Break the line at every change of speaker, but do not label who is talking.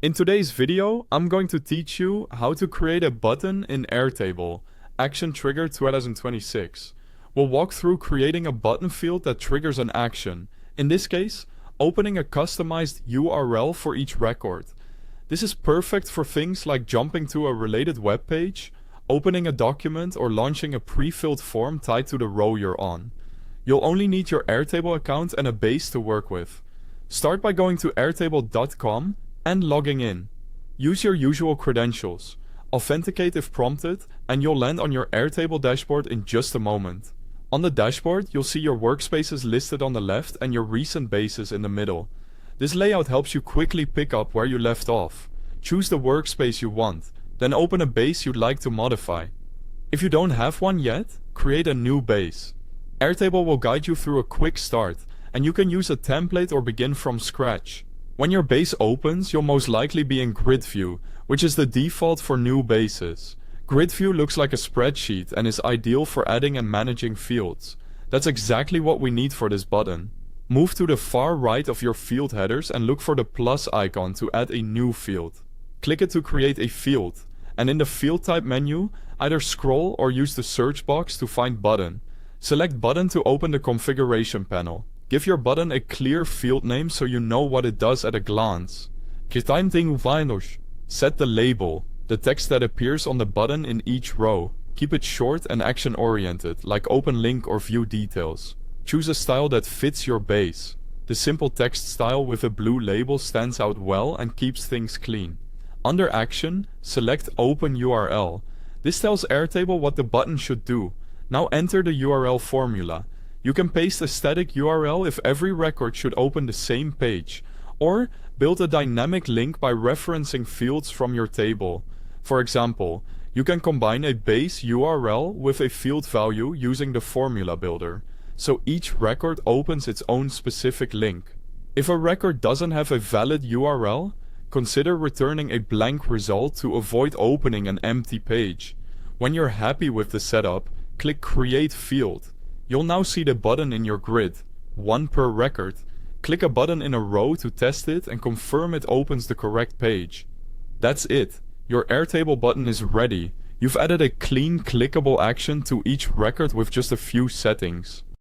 In today's video, I'm going to teach you how to create a button in Airtable, Action Trigger 2026. We'll walk through creating a button field that triggers an action, in this case, opening a customized URL for each record. This is perfect for things like jumping to a related web page, opening a document, or launching a pre-filled form tied to the row you're on. You'll only need your Airtable account and a base to work with. Start by going to airtable.com and logging in. Use your usual credentials. Authenticate if prompted, and you'll land on your Airtable dashboard in just a moment. On the dashboard, you'll see your workspaces listed on the left and your recent bases in the middle. This layout helps you quickly pick up where you left off. Choose the workspace you want, then open a base you'd like to modify. If you don't have one yet, create a new base. Airtable will guide you through a quick start, and you can use a template or begin from scratch. When your base opens, you'll most likely be in Grid View, which is the default for new bases. Grid View looks like a spreadsheet and is ideal for adding and managing fields. That's exactly what we need for this button. Move to the far right of your field headers and look for the plus icon to add a new field. Click it to create a field, and in the field type menu, either scroll or use the search box to find button. Select button to open the configuration panel. Give your button a clear field name so you know what it does at a glance. Set the label, the text that appears on the button in each row. Keep it short and action-oriented, like open link or view details. Choose a style that fits your base. The simple text style with a blue label stands out well and keeps things clean. Under Action, select Open URL. This tells Airtable what the button should do. Now enter the URL formula. You can paste a static URL if every record should open the same page, or build a dynamic link by referencing fields from your table. For example, you can combine a base URL with a field value using the formula builder, so each record opens its own specific link. If a record doesn't have a valid URL, consider returning a blank result to avoid opening an empty page. When you're happy with the setup, click Create Field. You'll now see the button in your grid, one per record. Click a button in a row to test it and confirm it opens the correct page. That's it. Your Airtable button is ready. You've added a clean, clickable action to each record with just a few settings.